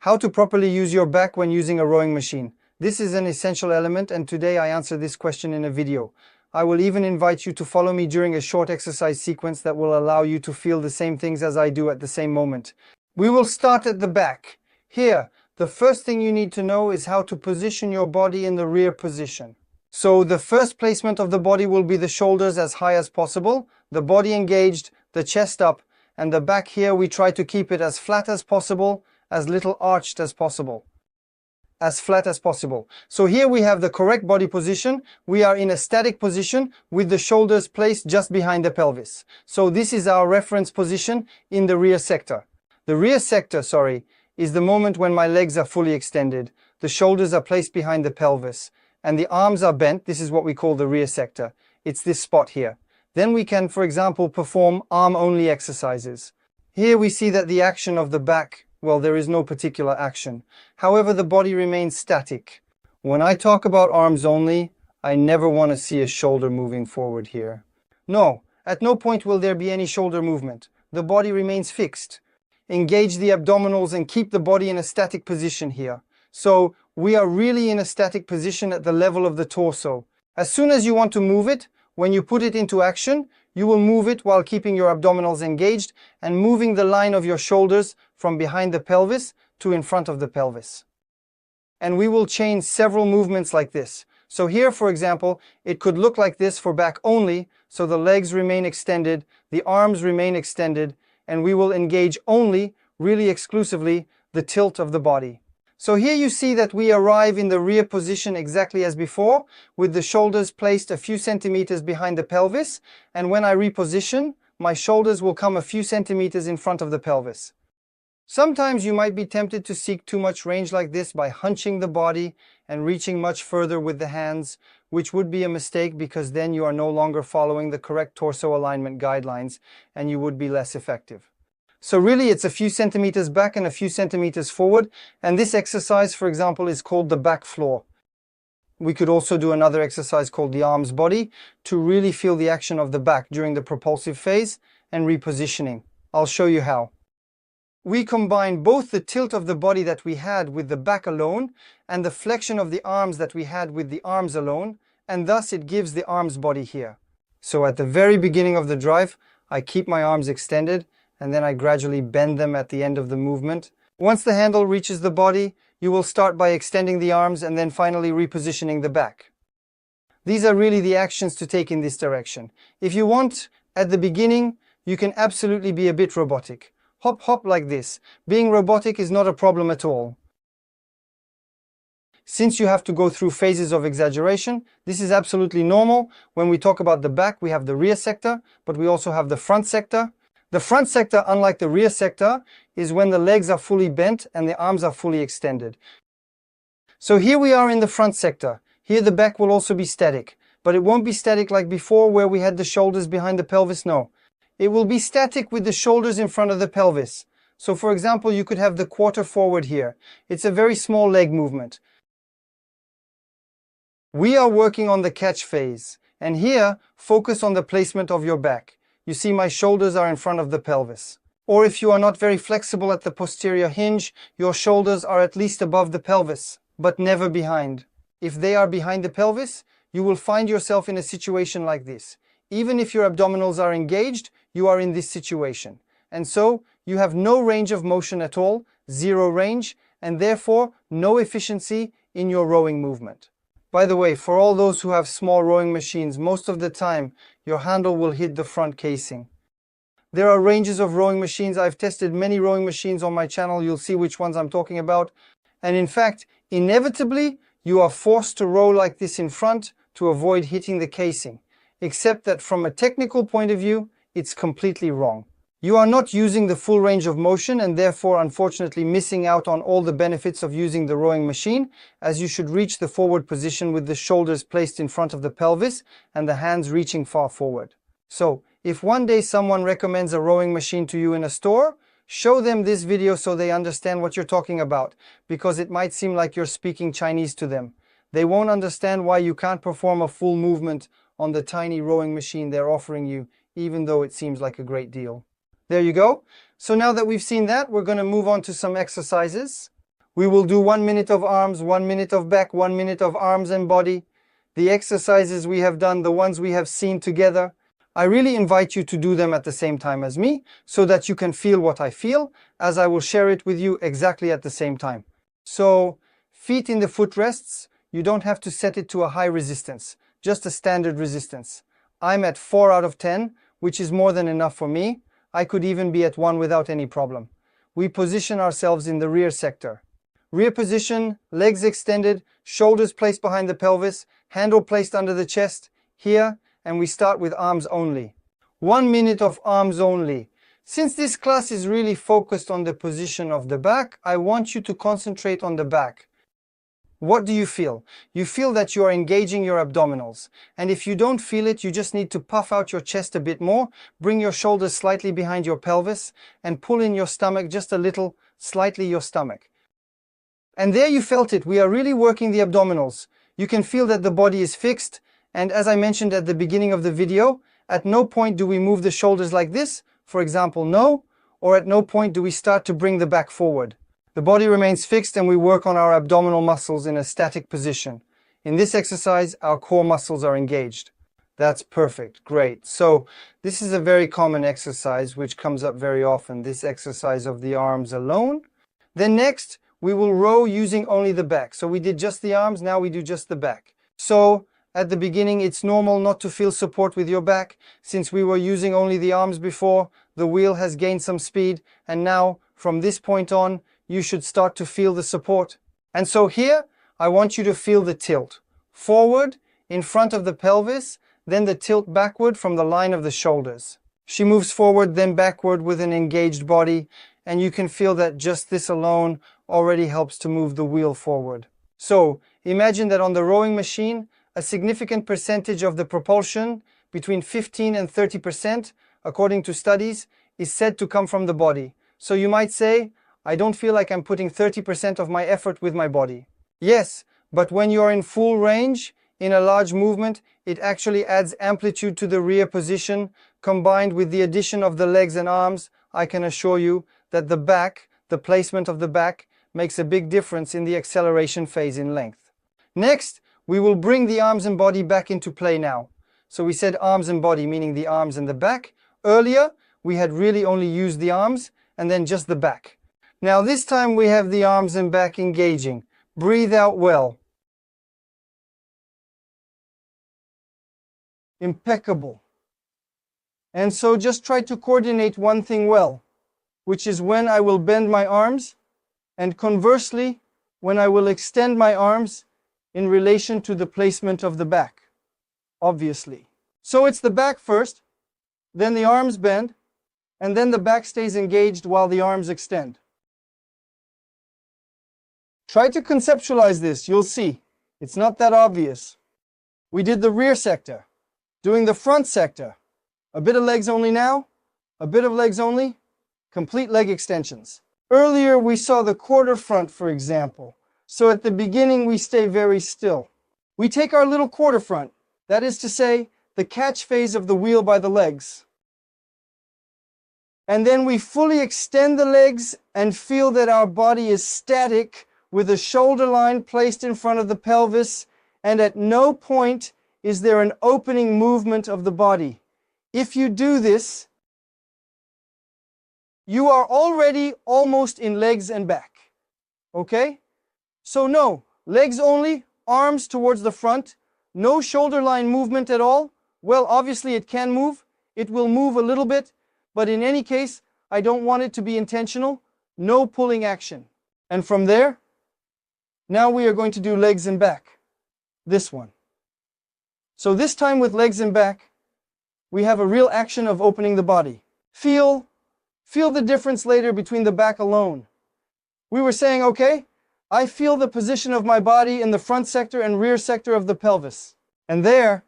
How to properly use your back when using a rowing machine. This is an essential element, and today I answer this question in a video. I will even invite you to follow me during a short exercise sequence that will allow you to feel the same things as I do at the same moment. We will start at the back. Here, the first thing you need to know is how to position your body in the rear position. So the first placement of the body will be the shoulders as high as possible, the body engaged, the chest up, and the back here we try to keep it as flat as possible, as little arched as possible. As flat as possible. So here we have the correct body position. We are in a static position with the shoulders placed just behind the pelvis. So this is our reference position in the rear sector. The rear sector, is the moment when my legs are fully extended, the shoulders are placed behind the pelvis, and the arms are bent. This is what we call the rear sector. It's this spot here. Then we can, for example, perform arm-only exercises. Here we see that the action of the back, well, there is no particular action. However, the body remains static. When I talk about arms only, I never want to see a shoulder moving forward here. No, at no point will there be any shoulder movement. The body remains fixed. Engage the abdominals and keep the body in a static position here. So we are really in a static position at the level of the torso. As soon as you want to move it, when you put it into action, you will move it while keeping your abdominals engaged and moving the line of your shoulders from behind the pelvis to in front of the pelvis. And we will chain several movements like this. So here, for example, it could look like this for back only, so the legs remain extended, the arms remain extended, and we will engage only, really exclusively, the tilt of the body. So here you see that we arrive in the rear position exactly as before, with the shoulders placed a few centimeters behind the pelvis, and when I reposition, my shoulders will come a few centimeters in front of the pelvis. Sometimes you might be tempted to seek too much range like this by hunching the body and reaching much further with the hands, which would be a mistake because then you are no longer following the correct torso alignment guidelines and you would be less effective. So really it's a few centimeters back and a few centimeters forward, and this exercise, for example, is called the back floor. We could also do another exercise called the arms body to really feel the action of the back during the propulsive phase and repositioning. I'll show you how. We combine both the tilt of the body that we had with the back alone and the flexion of the arms that we had with the arms alone, and thus it gives the arms body here. So at the very beginning of the drive, I keep my arms extended and then I gradually bend them at the end of the movement. Once the handle reaches the body, you will start by extending the arms and then finally repositioning the back. These are really the actions to take in this direction. If you want, at the beginning, you can absolutely be a bit robotic. Hop, hop like this. Being robotic is not a problem at all. Since you have to go through phases of exaggeration, this is absolutely normal. When we talk about the back, we have the rear sector, but we also have the front sector. The front sector, unlike the rear sector, is when the legs are fully bent and the arms are fully extended. So here we are in the front sector. Here the back will also be static, but it won't be static like before where we had the shoulders behind the pelvis, no. It will be static with the shoulders in front of the pelvis. So for example, you could have the quarter forward here. It's a very small leg movement. We are working on the catch phase, and here, focus on the placement of your back. You see my shoulders are in front of the pelvis. Or if you are not very flexible at the posterior hinge, your shoulders are at least above the pelvis, but never behind. If they are behind the pelvis, you will find yourself in a situation like this. Even if your abdominals are engaged, you are in this situation. And so, you have no range of motion at all, zero range, and therefore no efficiency in your rowing movement. By the way, for all those who have small rowing machines, most of the time, your handle will hit the front casing. There are ranges of rowing machines. I've tested many rowing machines on my channel. You'll see which ones I'm talking about. And in fact, inevitably, you are forced to row like this in front to avoid hitting the casing. Except that from a technical point of view, it's completely wrong. You are not using the full range of motion and therefore unfortunately missing out on all the benefits of using the rowing machine, as you should reach the forward position with the shoulders placed in front of the pelvis and the hands reaching far forward. So, if one day someone recommends a rowing machine to you in a store, show them this video so they understand what you're talking about, because it might seem like you're speaking Chinese to them. They won't understand why you can't perform a full movement on the tiny rowing machine they're offering you, even though it seems like a great deal. There you go. So now that we've seen that, we're going to move on to some exercises. We will do 1 minute of arms, 1 minute of back, 1 minute of arms and body. The exercises we have done, the ones we have seen together, I really invite you to do them at the same time as me, so that you can feel what I feel, as I will share it with you exactly at the same time. So, feet in the footrests, you don't have to set it to a high resistance, just a standard resistance. I'm at 4 out of 10, which is more than enough for me. I could even be at 1 without any problem. We position ourselves in the rear sector. Rear position, legs extended, shoulders placed behind the pelvis, handle placed under the chest, here, and we start with arms only. 1 minute of arms only. Since this class is really focused on the position of the back, I want you to concentrate on the back. What do you feel? You feel that you are engaging your abdominals. And if you don't feel it, you just need to puff out your chest a bit more, bring your shoulders slightly behind your pelvis, and pull in your stomach just a little, slightly your stomach. And there you felt it. We are really working the abdominals. You can feel that the body is fixed. And as I mentioned at the beginning of the video, at no point do we move the shoulders like this, for example, no, or at no point do we start to bring the back forward. The body remains fixed and we work on our abdominal muscles in a static position. In this exercise, our core muscles are engaged. That's perfect, great. So this is a very common exercise which comes up very often, this exercise of the arms alone. Then next, we will row using only the back. So we did just the arms, now we do just the back. So at the beginning, it's normal not to feel support with your back. Since we were using only the arms before, the wheel has gained some speed, and now, from this point on, you should start to feel the support. And so here, I want you to feel the tilt. Forward, in front of the pelvis, then the tilt backward from the line of the shoulders. She moves forward, then backward with an engaged body, and you can feel that just this alone already helps to move the wheel forward. So, imagine that on the rowing machine, a significant percentage of the propulsion, between 15 and 30%, according to studies, is said to come from the body. So you might say, I don't feel like I'm putting 30% of my effort with my body. Yes, but when you're in full range, in a large movement, it actually adds amplitude to the rear position. Combined with the addition of the legs and arms, I can assure you that the back, the placement of the back, makes a big difference in the acceleration phase in length. Next, we will bring the arms and body back into play now. So we said arms and body, meaning the arms and the back. Earlier, we had really only used the arms and then just the back. Now this time we have the arms and back engaging. Breathe out well. Impeccable. And so just try to coordinate one thing well, which is when I will bend my arms, and conversely, when I will extend my arms in relation to the placement of the back, obviously. So it's the back first, then the arms bend, and then the back stays engaged while the arms extend. Try to conceptualize this, you'll see. It's not that obvious. We did the rear sector, doing the front sector. A bit of legs only now, a bit of legs only, complete leg extensions. Earlier we saw the quarter front, for example. So at the beginning we stay very still. We take our little quarter front, that is to say, the catch phase of the wheel by the legs. And then we fully extend the legs and feel that our body is static with a shoulder line placed in front of the pelvis, and at no point is there an opening movement of the body. If you do this, you are already almost in legs and back. Okay? So no, legs only, arms towards the front, no shoulder line movement at all. Well, obviously it can move. It will move a little bit, but in any case, I don't want it to be intentional. No pulling action. And from there, now we are going to do legs and back. This one. So this time with legs and back, we have a real action of opening the body. Feel the difference later between the back alone. We were saying, okay, I feel the position of my body in the front sector and rear sector of the pelvis. And there,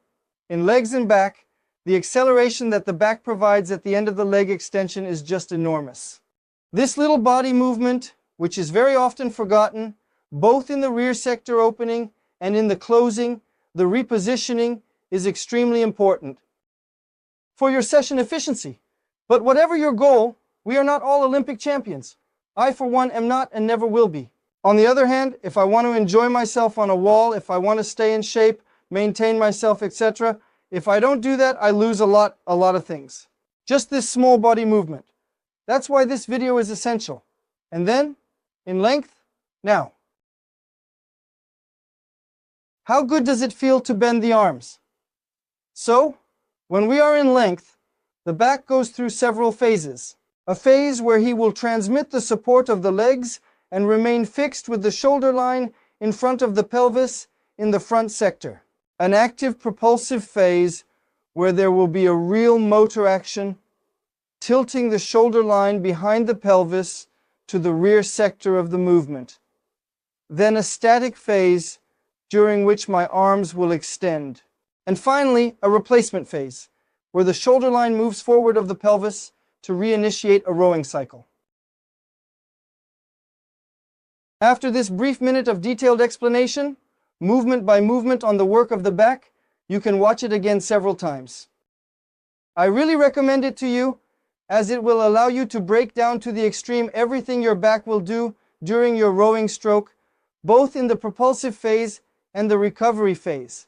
in legs and back, the acceleration that the back provides at the end of the leg extension is just enormous. This little body movement, which is very often forgotten, both in the rear sector opening and in the closing, the repositioning is extremely important for your session efficiency. But whatever your goal, we are not all Olympic champions. I, for one, am not and never will be. On the other hand, if I want to enjoy myself on a wall, if I want to stay in shape, maintain myself, etc., if I don't do that, I lose a lot of things. Just this small body movement. That's why this video is essential. And then, in length, now. How good does it feel to bend the arms? So, when we are in length, the back goes through several phases. A phase where he will transmit the support of the legs and remain fixed with the shoulder line in front of the pelvis in the front sector. An active propulsive phase where there will be a real motor action, tilting the shoulder line behind the pelvis to the rear sector of the movement. Then a static phase during which my arms will extend. And finally, a replacement phase, where the shoulder line moves forward of the pelvis to reinitiate a rowing cycle. After this brief minute of detailed explanation, movement by movement on the work of the back, you can watch it again several times. I really recommend it to you, as it will allow you to break down to the extreme everything your back will do during your rowing stroke, both in the propulsive phase and the recovery phase.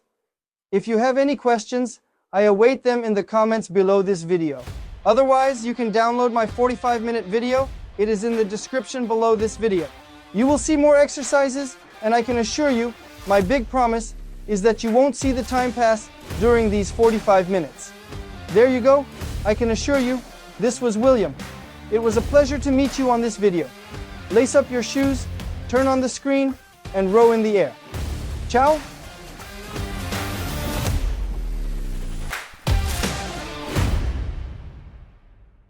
If you have any questions, I await them in the comments below this video. Otherwise, you can download my 45-minute video. It is in the description below this video. You will see more exercises, and I can assure you, my big promise is that you won't see the time pass during these 45 minutes. There you go. I can assure you, this was William. It was a pleasure to meet you on this video. Lace up your shoes, turn on the screen, and row in the air. Ciao!